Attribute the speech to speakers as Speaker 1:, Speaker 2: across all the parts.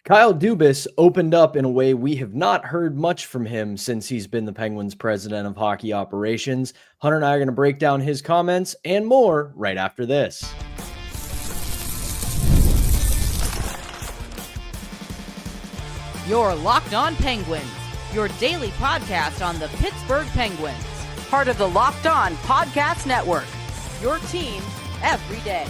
Speaker 1: Kyle Dubas opened up in a way we have not heard much from him since he's been the Penguins' president of hockey operations. Hunter and I are going to break down his comments and more right after this.
Speaker 2: You're Locked On Penguins, your daily podcast on the Pittsburgh Penguins, part of the Locked On Podcast Network, your team every day.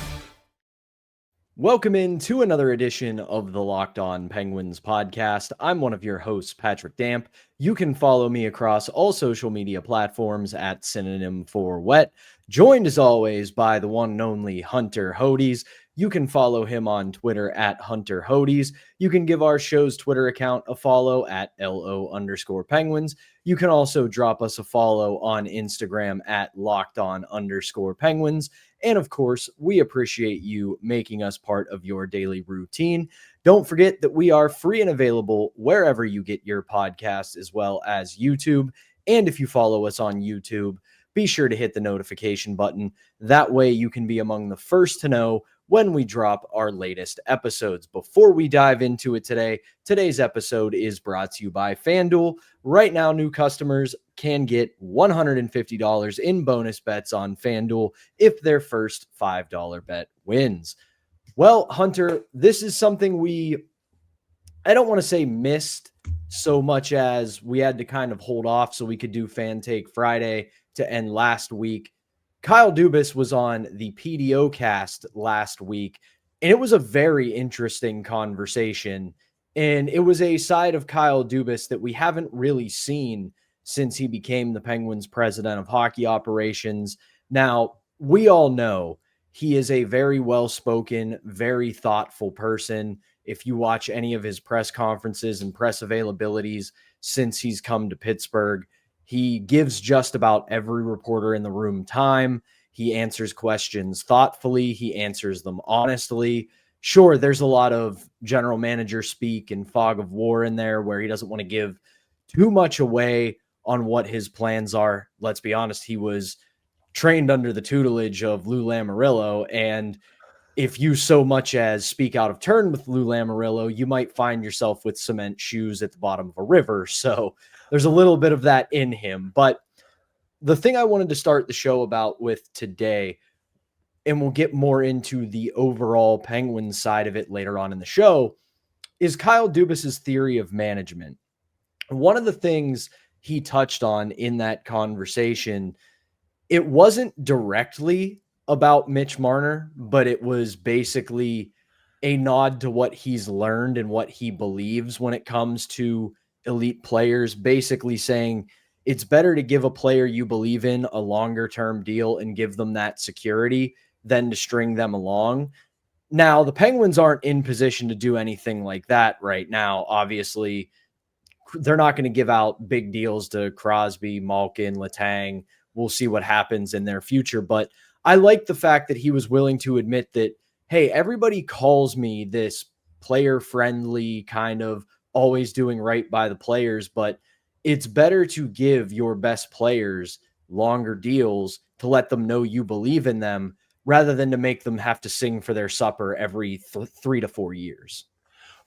Speaker 1: Welcome into another edition of the Locked On Penguins podcast. I'm one of your hosts, Patrick Damp. You can follow me across all social media platforms at synonym for wet. Joined as always by the one and only Hunter Hodes. You can follow him on Twitter at Hunter Hodes. You can give our show's Twitter account a follow at LO_Penguins. You can also drop us a follow on Instagram at LockedOn_Penguins. And of course, we appreciate you making us part of your daily routine. Don't forget that we are free and available wherever you get your podcasts, as well as YouTube. And if you follow us on YouTube, be sure to hit the notification button. That way you can be among the first to know when we drop our latest episodes. Before we dive into it today, today's episode is brought to you by FanDuel. Right now, new customers can get $150 in bonus bets on FanDuel if their first $5 bet wins. Well, Hunter, this is something I don't want to say missed so much as we had to kind of hold off so we could do Fan Take Friday to end last week. Kyle Dubas was on the PDOcast last week, and it was a very interesting conversation. And it was a side of Kyle Dubas that we haven't really seen since he became the Penguins' president of hockey operations. Now, we all know he is a very well-spoken, very thoughtful person. If you watch any of his press conferences and press availabilities since he's come to Pittsburgh, he gives just about every reporter in the room time. He answers questions thoughtfully. He answers them honestly. Sure, there's a lot of general manager speak and fog of war in there where he doesn't want to give too much away on what his plans are. Let's be honest, he was trained under the tutelage of Lou Lamoriello, and if you so much as speak out of turn with Lou Lamoriello, you might find yourself with cement shoes at the bottom of a river. So there's a little bit of that in him. But the thing I wanted to start the show about with today, and we'll get more into the overall Penguins side of it later on in the show, is Kyle Dubas's theory of management. One of the things he touched on in that conversation, it wasn't directly about Mitch Marner, but it was basically a nod to what he's learned and what he believes when it comes to elite players, basically saying it's better to give a player you believe in a longer term deal and give them that security than to string them along. Now, the Penguins aren't in position to do anything like that right now. Obviously, they're not going to give out big deals to Crosby, Malkin, Letang. We'll see what happens in their future. But I like the fact that he was willing to admit that, hey, everybody calls me this player-friendly kind of always doing right by the players, but it's better to give your best players longer deals to let them know you believe in them rather than to make them have to sing for their supper every 3 to 4 years.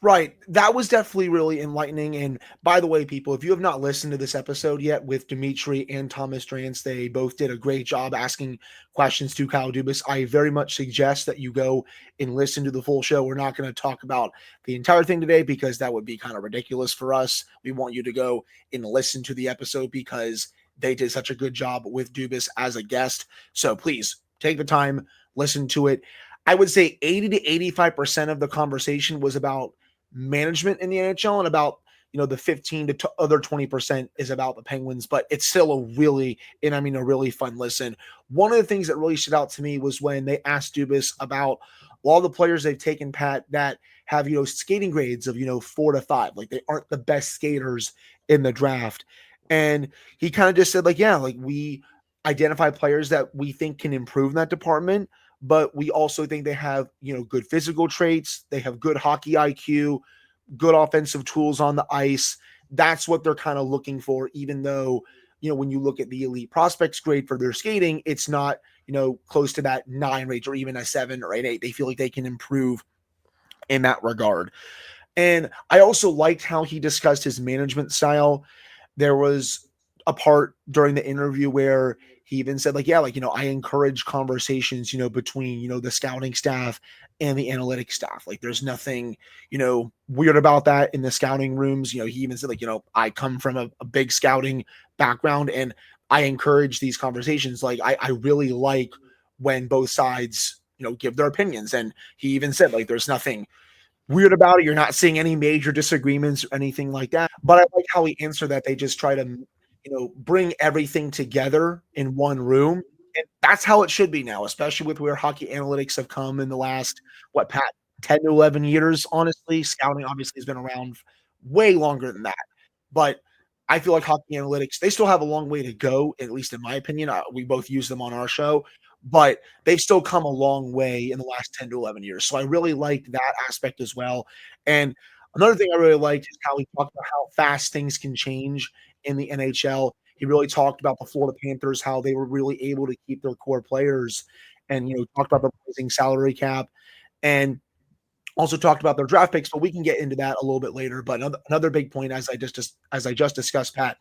Speaker 3: Right. That was definitely really enlightening. And by the way, people, if you have not listened to this episode yet with Dimitri and Thomas Drance, they both did a great job asking questions to Kyle Dubas. I very much suggest that you go and listen to the full show. We're not going to talk about the entire thing today because that would be kind of ridiculous for us. We want you to go and listen to the episode because they did such a good job with Dubas as a guest. So please take the time, listen to it. I would say 80 to 85% of the conversation was about management in the NHL, and about, the 15 to other 20% is about the Penguins, but it's still a really fun listen. One of the things that really stood out to me was when they asked Dubas about all the players they've taken, Pat, that have, skating grades of, 4 to 5, like they aren't the best skaters in the draft. And he kind of just said we identify players that we think can improve in that department, but we also think they have, good physical traits. They have good hockey IQ, good offensive tools on the ice. That's what they're kind of looking for, even though, when you look at the elite prospects grade for their skating, it's not, close to that 9 rate or even a 7 or an 8. They feel like they can improve in that regard. And I also liked how he discussed his management style. There was a part during the interview where he even said, like, yeah, like, I encourage conversations, between, the scouting staff and the analytics staff. Like, there's nothing, weird about that in the scouting rooms. He even said, like, I come from a big scouting background and I encourage these conversations. Like, I really like when both sides, give their opinions. And he even said, like, there's nothing weird about it. You're not seeing any major disagreements or anything like that. But I like how he answered that. They just try to, bring everything together in one room. And that's how it should be now, especially with where hockey analytics have come in the last, Pat, 10 to 11 years, honestly. Scouting obviously has been around way longer than that. But I feel like hockey analytics, they still have a long way to go, at least in my opinion. We both use them on our show, but they've still come a long way in the last 10 to 11 years. So I really liked that aspect as well. And another thing I really liked is how he talked about how fast things can change in the NHL. He really talked about the Florida Panthers, how they were really able to keep their core players, and talked about the rising salary cap, and also talked about their draft picks. But we can get into that a little bit later. But another big point, as I just discussed, Pat,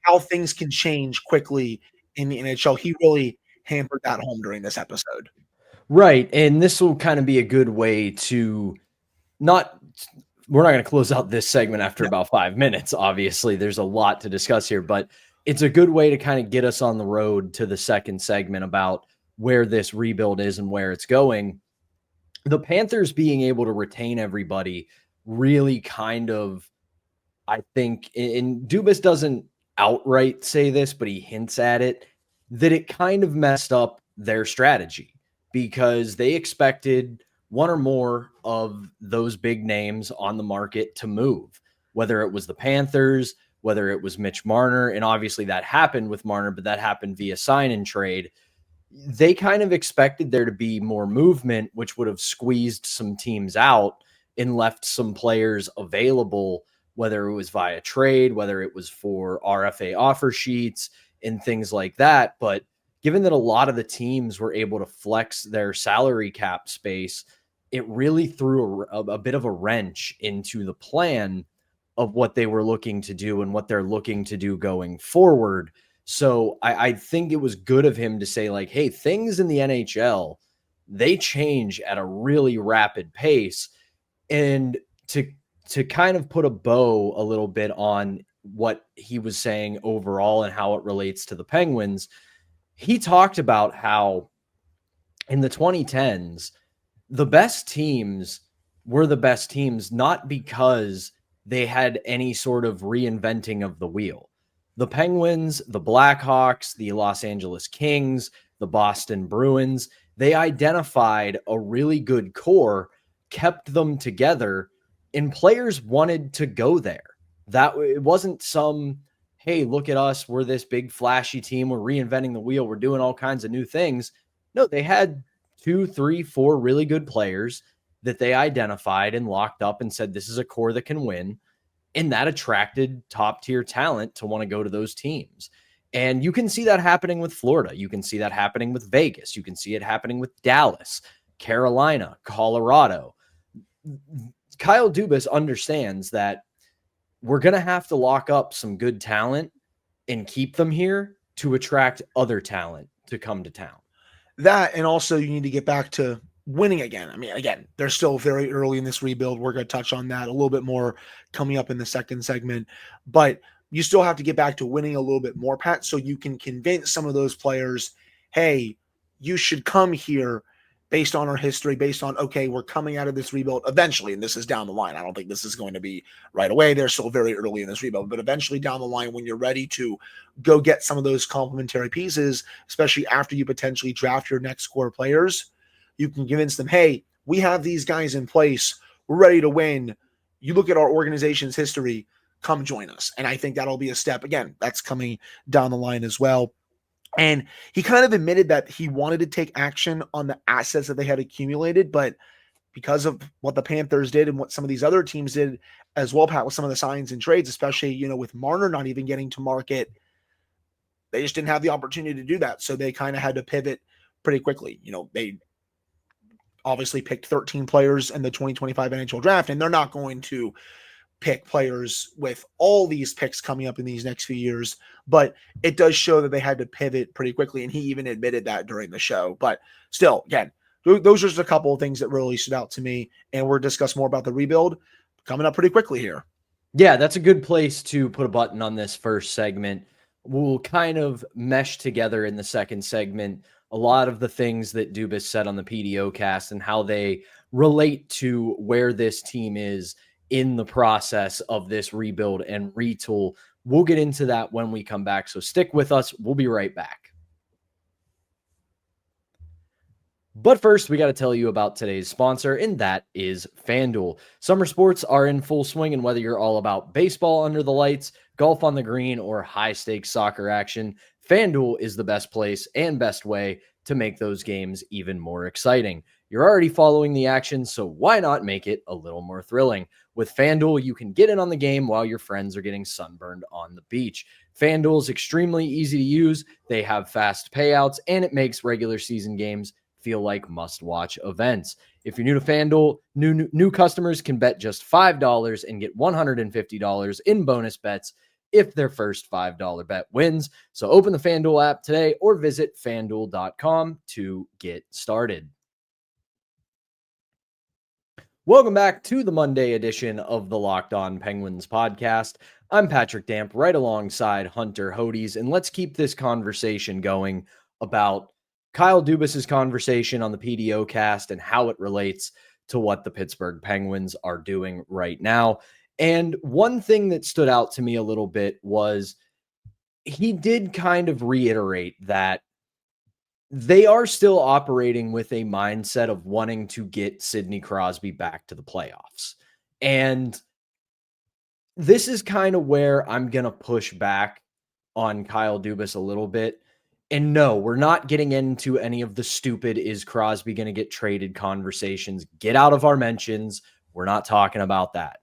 Speaker 3: how things can change quickly in the NHL. He really hammered that home during this episode.
Speaker 1: Right. And this will kind of be a good way to we're not going to close out this segment after about 5 minutes. Obviously, there's a lot to discuss here, but it's a good way to kind of get us on the road to the second segment about where this rebuild is and where it's going. The Panthers being able to retain everybody really kind of, I think, and Dubas doesn't outright say this, but he hints at it, that it kind of messed up their strategy because they expected one or more of those big names on the market to move, whether it was the Panthers, whether it was Mitch Marner, and obviously that happened with Marner, but that happened via sign and trade. They kind of expected there to be more movement, which would have squeezed some teams out and left some players available, whether it was via trade, whether it was for RFA offer sheets and things like that. But given that a lot of the teams were able to flex their salary cap space, it really threw a bit of a wrench into the plan of what they were looking to do and what they're looking to do going forward. So I think it was good of him to say, like, hey, things in the NHL, they change at a really rapid pace. And to kind of put a bow a little bit on what he was saying overall and how it relates to the Penguins, he talked about how in the 2010s, the best teams were the best teams, not because they had any sort of reinventing of the wheel. The Penguins, the Blackhawks, the Los Angeles Kings, the Boston Bruins, they identified a really good core, kept them together, and players wanted to go there. That it wasn't some, hey, look at us, we're this big flashy team, we're reinventing the wheel, we're doing all kinds of new things. No, they had 2, 3, 4 really good players that they identified and locked up and said, this is a core that can win. And that attracted top tier talent to want to go to those teams. And you can see that happening with Florida. You can see that happening with Vegas. You can see it happening with Dallas, Carolina, Colorado. Kyle Dubas understands that we're going to have to lock up some good talent and keep them here to attract other talent to come to town.
Speaker 3: That, and also you need to get back to winning again. I mean, again, they're still very early in this rebuild. We're going to touch on that a little bit more coming up in the second segment, but you still have to get back to winning a little bit more, Pat, so you can convince some of those players, hey, you should come here based on our history, based on, okay, we're coming out of this rebuild eventually, and this is down the line. I don't think this is going to be right away. They're still very early in this rebuild, but eventually down the line, when you're ready to go get some of those complementary pieces, especially after you potentially draft your next core players, you can convince them, hey, we have these guys in place. We're ready to win. You look at our organization's history, come join us. And I think that'll be a step. Again, that's coming down the line as well. And he kind of admitted that he wanted to take action on the assets that they had accumulated, but because of what the Panthers did and what some of these other teams did as well, Pat, with some of the signs and trades, especially, with Marner not even getting to market, they just didn't have the opportunity to do that. So they kind of had to pivot pretty quickly. They obviously picked 13 players in the 2025 NHL draft, and they're not going to pick players with all these picks coming up in these next few years. But it does show that they had to pivot pretty quickly, and he even admitted that during the show. But still, again, those are just a couple of things that really stood out to me, and we'll discuss more about the rebuild coming up pretty quickly here.
Speaker 1: Yeah, that's a good place to put a button on this first segment. We'll kind of mesh together in the second segment a lot of the things that Dubas said on the PDOcast and how they relate to where this team is in the process of this rebuild and retool. We'll get into that when we come back, so stick with us. We'll be right back. But first, we got to tell you about today's sponsor, and that is FanDuel. Summer sports are in full swing, and whether you're all about baseball under the lights, golf on the green, or high-stakes soccer action, FanDuel is the best place and best way to make those games even more exciting. You're already following the action, so why not make it a little more thrilling? With FanDuel, you can get in on the game while your friends are getting sunburned on the beach. FanDuel is extremely easy to use. They have fast payouts, and it makes regular season games feel like must-watch events. If you're new to FanDuel, new customers can bet just $5 and get $150 in bonus bets if their first $5 bet wins. So open the FanDuel app today or visit FanDuel.com to get started. Welcome back to the Monday edition of the Locked On Penguins podcast. I'm Patrick Damp, right alongside Hunter Hodes, and let's keep this conversation going about Kyle Dubas's conversation on the PDOcast and how it relates to what the Pittsburgh Penguins are doing right now. And one thing that stood out to me a little bit was he did kind of reiterate that they are still operating with a mindset of wanting to get Sidney Crosby back to the playoffs. And this is kind of where I'm going to push back on Kyle Dubas a little bit. And no, we're not getting into any of the stupid is Crosby going to get traded conversations. Get out of our mentions. We're not talking about that.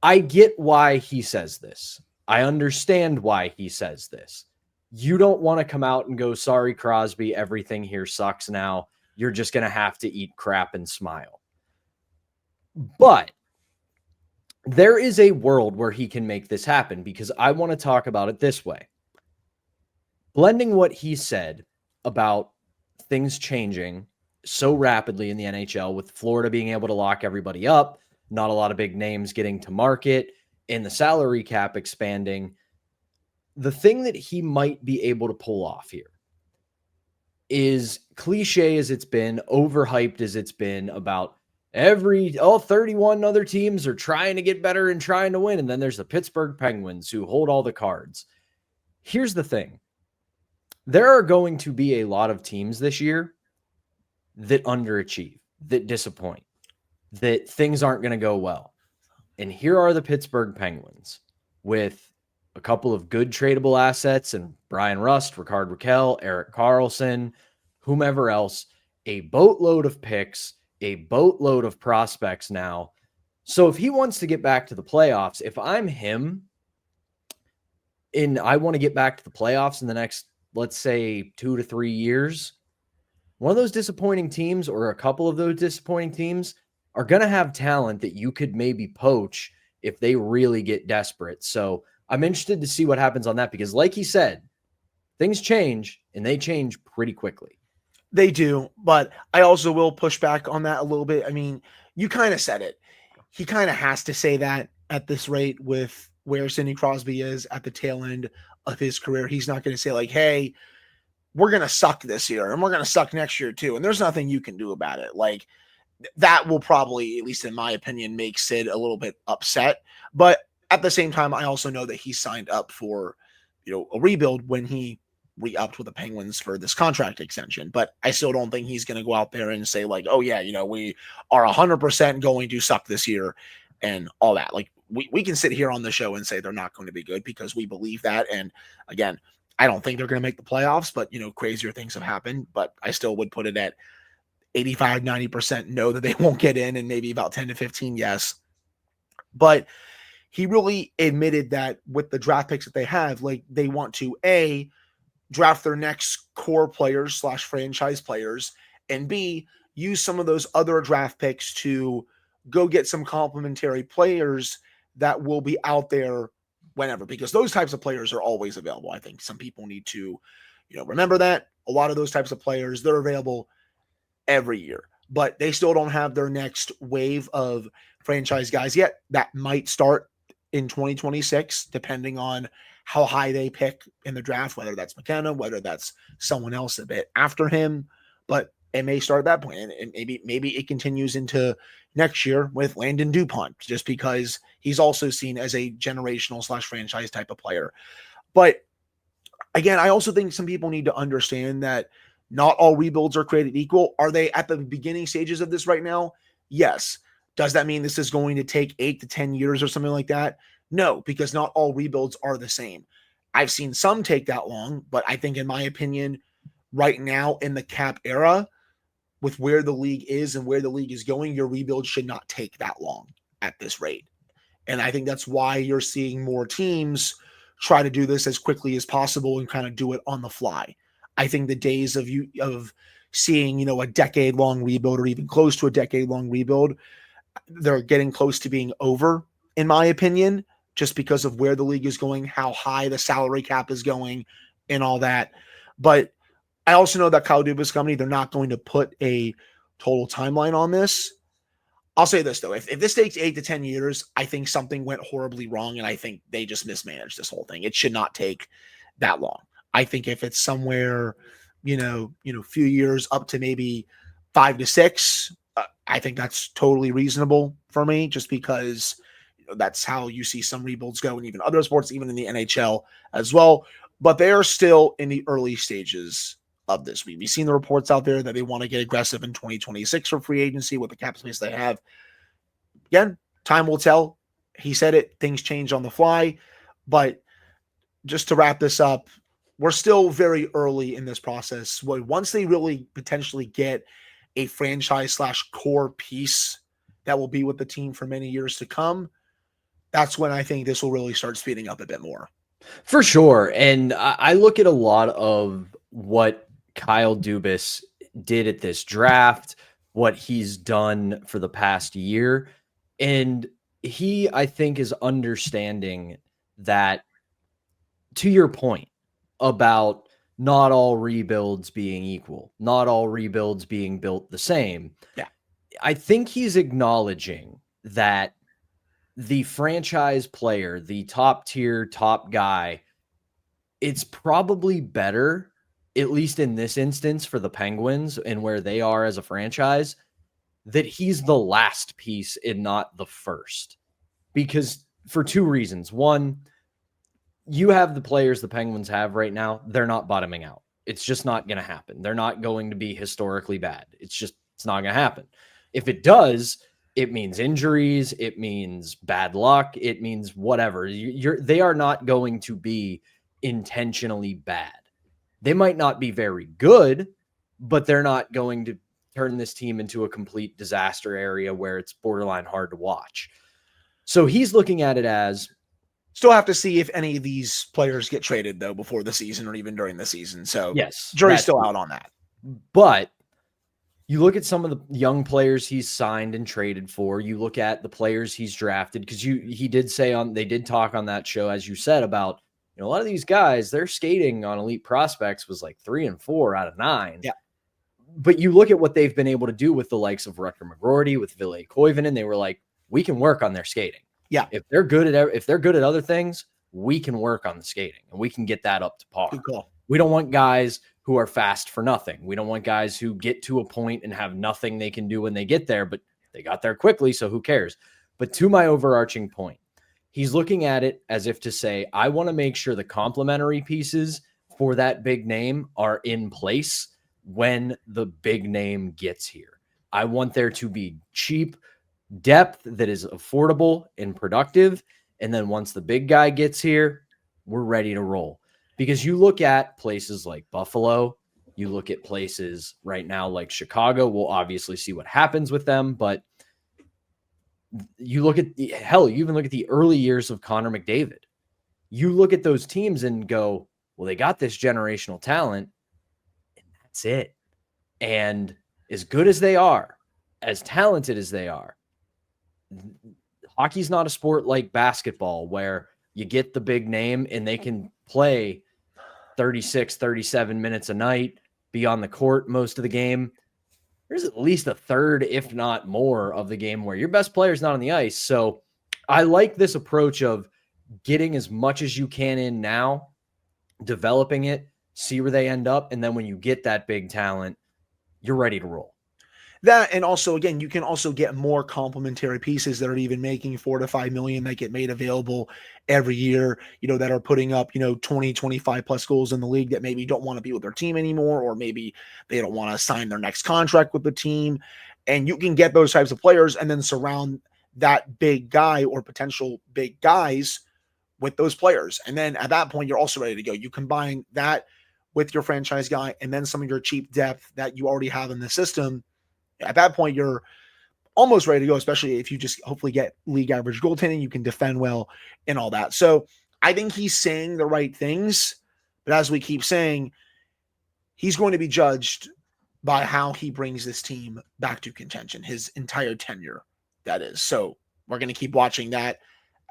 Speaker 1: I get why he says this. I understand why he says this. You don't want to come out and go, sorry, Crosby, everything here sucks now. You're just going to have to eat crap and smile. But there is a world where he can make this happen, because I want to talk about it this way. Blending what he said about things changing so rapidly in the NHL, with Florida being able to lock everybody up, not a lot of big names getting to market, and the salary cap expanding, the thing that he might be able to pull off here is cliche as it's been, overhyped as it's been, about all 31 other teams are trying to get better and trying to win, and then there's the Pittsburgh Penguins who hold all the cards. Here's the thing. There are going to be a lot of teams this year that underachieve, that disappoint, that things aren't going to go well. And here are the Pittsburgh Penguins with a couple of good tradable assets and Brian Rust, Rickard Rakell, Erik Karlsson, whomever else, a boatload of picks, a boatload of prospects now. So if he wants to get back to the playoffs, if I'm him and I want to get back to the playoffs in the next, let's say, 2 to 3 years, one of those disappointing teams or a couple of those disappointing teams are going to have talent that you could maybe poach if they really get desperate. So I'm interested to see what happens on that, because like he said, things change and they change pretty quickly.
Speaker 3: They do, but I also will push back on that a little bit. I mean, you kind of said it. He kind of has to say that at this rate with where Sidney Crosby is at the tail end of his career. He's not going to say like, hey, we're going to suck this year and we're going to suck next year too, and there's nothing you can do about it. Like, that will probably, at least in my opinion, make Sid a little bit upset. But at the same time, I also know that he signed up for, a rebuild when he re-upped with the Penguins for this contract extension. But I still don't think he's going to go out there and say like, oh yeah, we are 100% going to suck this year and all that. Like, we can sit here on the show and say they're not going to be good because we believe that. And again, I don't think they're going to make the playoffs, but crazier things have happened. But I still would put it at 85, 90% know that they won't get in, and maybe about 10 to 15 yes. But he really admitted that with the draft picks that they have, like, they want to A, draft their next core players / franchise players, and B, use some of those other draft picks to go get some complementary players that will be out there whenever, because those types of players are always available. I think some people need to, remember that a lot of those types of players, they're available every year, but they still don't have their next wave of franchise guys yet. That might start in 2026, depending on how high they pick in the draft, whether that's McKenna, whether that's someone else a bit after him, but it may start at that point. And maybe it continues into next year with Landon Dupont, just because he's also seen as a generational / franchise type of player. But again, I also think some people need to understand that not all rebuilds are created equal. Are they at the beginning stages of this right now? Yes. Does that mean this is going to take 8 to 10 years or something like that? No, because not all rebuilds are the same. I've seen some take that long, but I think, in my opinion, right now in the cap era, with where the league is and where the league is going, your rebuild should not take that long at this rate. And I think that's why you're seeing more teams try to do this as quickly as possible and kind of do it on the fly. I think the days of seeing, a decade-long rebuild or even close to a decade-long rebuild, they're getting close to being over, in my opinion, just because of where the league is going, how high the salary cap is going, and all that. But I also know that Kyle Dubas company, they're not going to put a total timeline on this. I'll say this, though. If this takes 8 to 10 years, I think something went horribly wrong, and I think they just mismanaged this whole thing. It should not take that long. I think if it's somewhere, few years up to maybe 5 to 6, I think that's totally reasonable for me, just because that's how you see some rebuilds go, and even other sports, even in the NHL as well. But they are still in the early stages of this. We've seen the reports out there that they want to get aggressive in 2026 for free agency with the cap space they have. Again, time will tell. He said it, things change on the fly. But just to wrap this up, we're still very early in this process. Once they really potentially get a franchise / core piece that will be with the team for many years to come, that's when I think this will really start speeding up a bit more.
Speaker 1: For sure. And I look at a lot of what Kyle Dubas did at this draft, what he's done for the past year. And he, I think, is understanding that, to your point about not all rebuilds being equal, not all rebuilds being built the same.
Speaker 3: Yeah.
Speaker 1: I think he's acknowledging that the franchise player, the top tier, top guy, it's probably better, at least in this instance for the Penguins and where they are as a franchise, that he's the last piece and not the first. Because for two reasons. One, you have the players the Penguins have right now. They're not bottoming out. It's just not going to happen. They're not going to be historically bad. It's not going to happen. If it does, it means injuries. It means bad luck. It means whatever. They are not going to be intentionally bad. They might not be very good, but they're not going to turn this team into a complete disaster area where it's borderline hard to watch. So he's looking at it as,
Speaker 3: still have to see if any of these players get traded, though, before the season or even during the season. So
Speaker 1: yes,
Speaker 3: jury's still out on that.
Speaker 1: But you look at some of the young players he's signed and traded for. You look at the players he's drafted, because he did say they did talk on that show, as you said, about a lot of these guys, their skating on elite prospects was like 3 and 4 out of 9.
Speaker 3: Yeah.
Speaker 1: But you look at what they've been able to do with the likes of Rutger McGroarty, with Ville Koivunen, they were like, we can work on their skating.
Speaker 3: Yeah.
Speaker 1: If they're good at other things, we can work on the skating and we can get that up to par.
Speaker 3: Good call.
Speaker 1: We don't want guys who are fast for nothing. We don't want guys who get to a point and have nothing they can do when they get there, but they got there quickly, so who cares? But to my overarching point, he's looking at it as if to say, I want to make sure the complementary pieces for that big name are in place when the big name gets here. I want there to be cheap depth that is affordable and productive. And then once the big guy gets here, we're ready to roll. Because you look at places like Buffalo, you look at places right now like Chicago, we'll obviously see what happens with them, but you look at you even look at the early years of Connor McDavid. You look at those teams and go, well, they got this generational talent and that's it. And as good as they are, as talented as they are, hockey's not a sport like basketball where you get the big name and they can play 36, 37 minutes a night, be on the court most of the game. There's at least a third, if not more, of the game where your best player is not on the ice. So I like this approach of getting as much as you can in now, developing it, see where they end up. And then when you get that big talent, you're ready to roll.
Speaker 3: That, and also, again, you can also get more complementary pieces that are even making $4 to $5 million that get made available every year, that are putting up, 20, 25 plus goals in the league that maybe don't want to be with their team anymore, or maybe they don't want to sign their next contract with the team. And you can get those types of players and then surround that big guy or potential big guys with those players. And then at that point, you're also ready to go. You combine that with your franchise guy and then some of your cheap depth that you already have in the system. At that point, you're almost ready to go, especially if you just hopefully get league average goaltending, you can defend well and all that. So I think he's saying the right things, but as we keep saying, he's going to be judged by how he brings this team back to contention, his entire tenure, that is. So we're going to keep watching that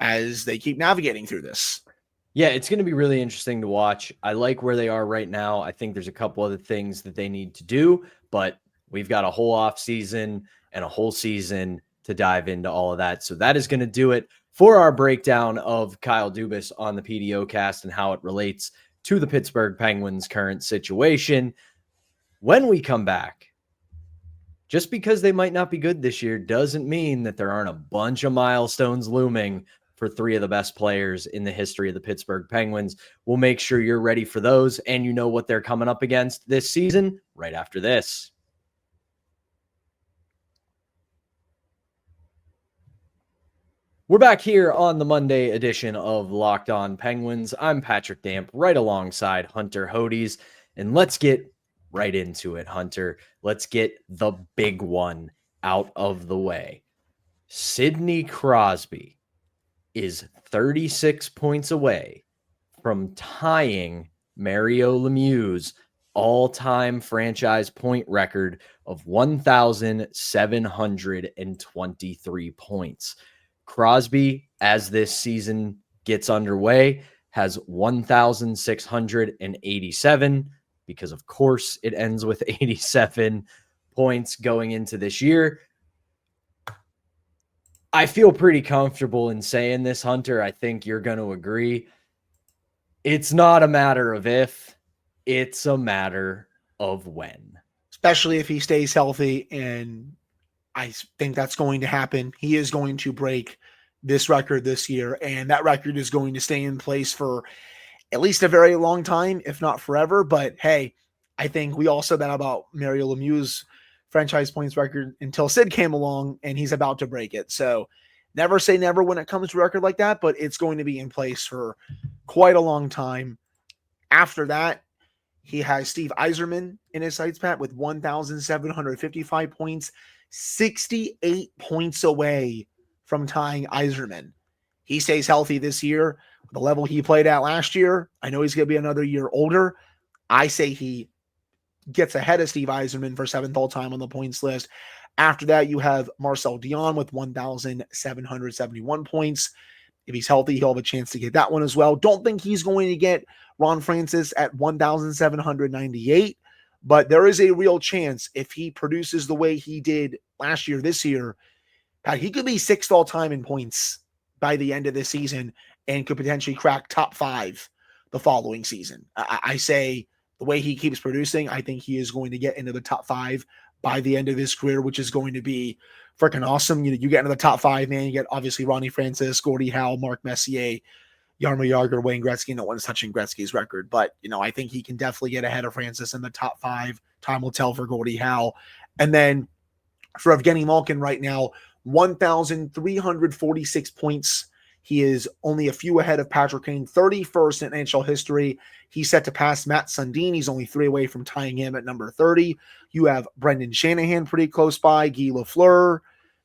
Speaker 3: as they keep navigating through this.
Speaker 1: Yeah, it's going to be really interesting to watch. I like where they are right now. I think there's a couple other things that they need to do, but we've got a whole off season and a whole season to dive into all of that. So that is going to do it for our breakdown of Kyle Dubas on the PDOcast and how it relates to the Pittsburgh Penguins' current situation. When we come back, just because they might not be good this year doesn't mean that there aren't a bunch of milestones looming for three of the best players in the history of the Pittsburgh Penguins. We'll make sure you're ready for those and you know what they're coming up against this season right after this. We're back here on the Monday edition of Locked On Penguins. I'm Patrick Damp, right alongside Hunter Hodes, and let's get right into it, Hunter. Let's get the big one out of the way. Sidney Crosby is 36 points away from tying Mario Lemieux's all-time franchise point record of 1,723 points. Crosby, as this season gets underway, has 1,687 because, of course, it ends with 87 points going into this year. I feel pretty comfortable in saying this, Hunter. I think you're going to agree. It's not a matter of if, it's a matter of when.
Speaker 3: Especially if he stays healthy, and I think that's going to happen. He is going to break this record this year, and that record is going to stay in place for at least a very long time, if not forever. But hey, I think we all said that about Mario Lemieux's franchise points record until Sid came along, and he's about to break it. So never say never when it comes to a record like that, but it's going to be in place for quite a long time. After that, he has Steve Yzerman in his sights, Pat, with 1,755 points, 68 points away from tying Yzerman. He stays healthy this year, the level he played at last year. I know he's going to be another year older. I say he gets ahead of Steve Yzerman for 7th all-time on the points list. After that, you have Marcel Dion with 1,771 points. If he's healthy, he'll have a chance to get that one as well. Don't think he's going to get Ron Francis at 1,798, but there is a real chance if he produces the way he did last year, this year, Pat, he could be 6th all-time in points by the end of this season and could potentially crack top 5 the following season. I say the way he keeps producing, I think he is going to get into the top 5 by the end of his career, which is going to be freaking awesome. You get into the top 5, man. You get obviously Ronnie Francis, Gordie Howe, Mark Messier, Jaromir Jagr, Wayne Gretzky. No one's touching Gretzky's record, but I think he can definitely get ahead of Francis in the top 5. Time will tell for Gordie Howe. And then for Evgeni Malkin right now, 1,346 points. He is only a few ahead of Patrick Kane, 31st in NHL history. He's set to pass Matt Sundin. He's only 3 away from tying him at number 30. You have Brendan Shanahan pretty close by, Guy Lafleur.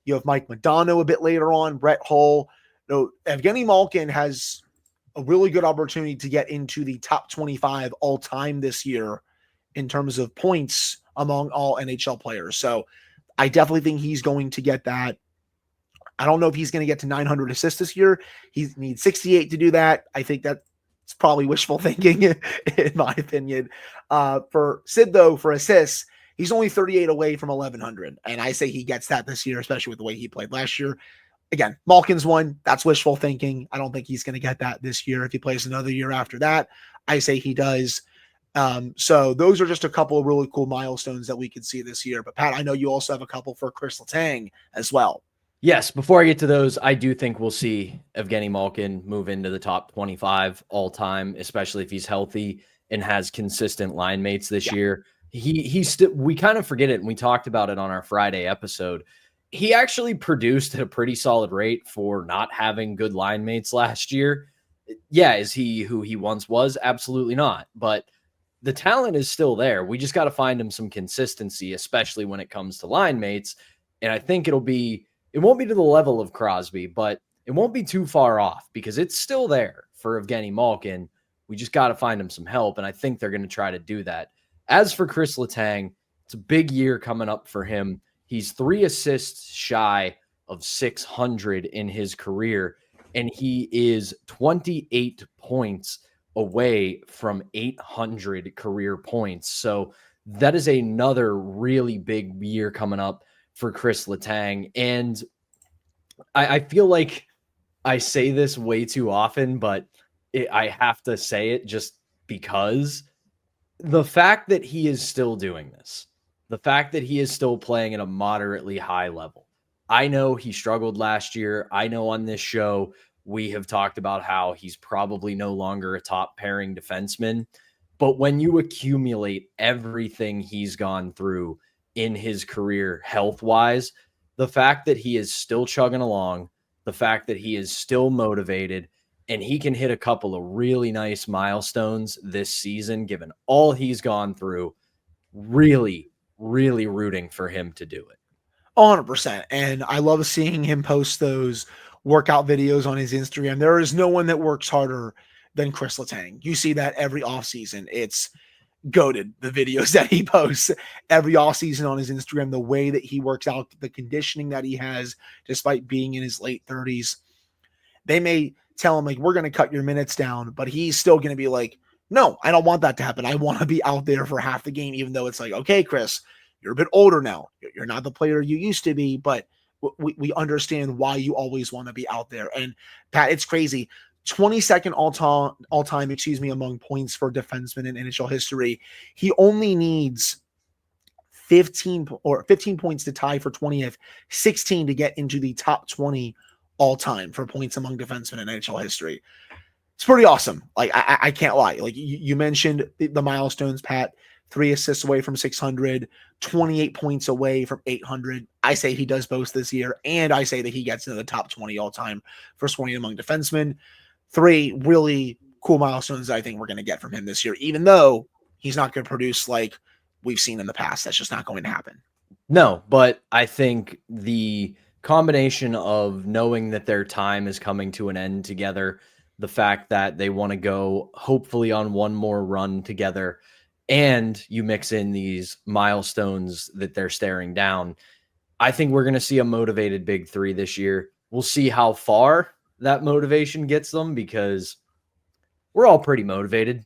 Speaker 3: You have Mike Modano a bit later on, Brett Hull. Evgeni Malkin has a really good opportunity to get into the top 25 all-time this year in terms of points among all NHL players. So I definitely think he's going to get that. I don't know if he's going to get to 900 assists this year. He needs 68 to do that. I think that's probably wishful thinking, in my opinion. For Sid, though, for assists, he's only 38 away from 1,100. And I say he gets that this year, especially with the way he played last year. Again, Malkin's one. That's wishful thinking. I don't think he's going to get that this year. If he plays another year after that, I say he does. So those are just a couple of really cool milestones that we could see this year. But Pat, I know you also have a couple for Kris Letang as well.
Speaker 1: Yes, before I get to those, I do think we'll see Evgeni Malkin move into the top 25 all time, especially if he's healthy and has consistent line mates this year. He's still, we kind of forget it, and we talked about it on our Friday episode. He actually produced at a pretty solid rate for not having good line mates last year. Yeah, is he who he once was? Absolutely not. But the talent is still there. We just got to find him some consistency, especially when it comes to line mates. And I think it won't be to the level of Crosby, but it won't be too far off because it's still there for Evgeni Malkin. We just got to find him some help, and I think they're going to try to do that. As for Kris Letang, it's a big year coming up for him. He's 3 assists shy of 600 in his career, and he is 28 points away from 800 career points. So that is another really big year coming up for Kris Letang. And I feel like I say this way too often, but I have to say it just because the fact that he is still doing this, the fact that he is still playing at a moderately high level. I know he struggled last year. I know on this show, we have talked about how he's probably no longer a top pairing defenseman. But when you accumulate everything he's gone through in his career health-wise, the fact that he is still chugging along, the fact that he is still motivated, and he can hit a couple of really nice milestones this season, given all he's gone through, really, really rooting for him to do it.
Speaker 3: 100%. And I love seeing him post those workout videos on his Instagram. There is no one that works harder than Kris Letang. You see that every offseason. It's goated, the videos that he posts every offseason on his Instagram, the way that he works out, the conditioning that he has, despite being in his late 30s. They may tell him, like, we're going to cut your minutes down, but he's still going to be like, no, I don't want that to happen. I want to be out there for half the game, even though it's like, okay, Kris, you're a bit older now. You're not the player you used to be, but we understand why you always want to be out there. And Pat, it's crazy. 22nd all time, among points for defensemen in NHL history. He only needs 15 points to tie for 20th, 16 to get into the top 20 all time for points among defensemen in NHL history. It's pretty awesome. Like, I can't lie. Like, you mentioned the milestones, Pat. 3 assists away from 600, 28 points away from 800. I say he does both this year, and I say that he gets into the top 20 all time for scoring among defensemen. 3 really cool milestones I think we're going to get from him this year, even though he's not going to produce like we've seen in the past. That's just not going to happen.
Speaker 1: No, but I think the combination of knowing that their time is coming to an end together, the fact that they want to go hopefully on one more run together, and you mix in these milestones that they're staring down, I think we're going to see a motivated big 3 this year. We'll see how far that motivation gets them, because we're all pretty motivated.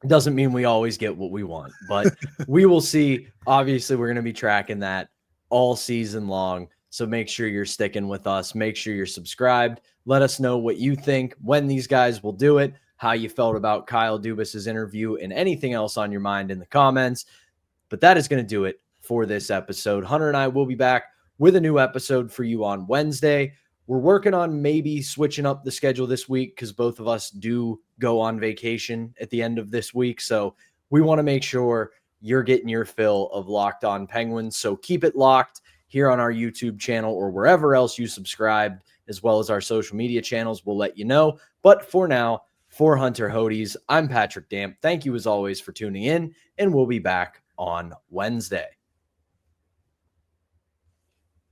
Speaker 1: It doesn't mean we always get what we want, but we will see. Obviously, we're going to be tracking that all season long. So make sure you're sticking with us. Make sure you're subscribed. Let us know what you think, when these guys will do it, how you felt about Kyle Dubas's interview, and anything else on your mind in the comments. But that is going to do it for this episode. Hunter and I will be back with a new episode for you on Wednesday. We're working on maybe switching up the schedule this week because both of us do go on vacation at the end of this week. So we want to make sure you're getting your fill of Locked On Penguins. So keep it locked here on our YouTube channel or wherever else you subscribe, as well as our social media channels. We'll let you know. But for now, for Hunter Hodes, I'm Patrick Damp. Thank you as always for tuning in, and we'll be back on Wednesday.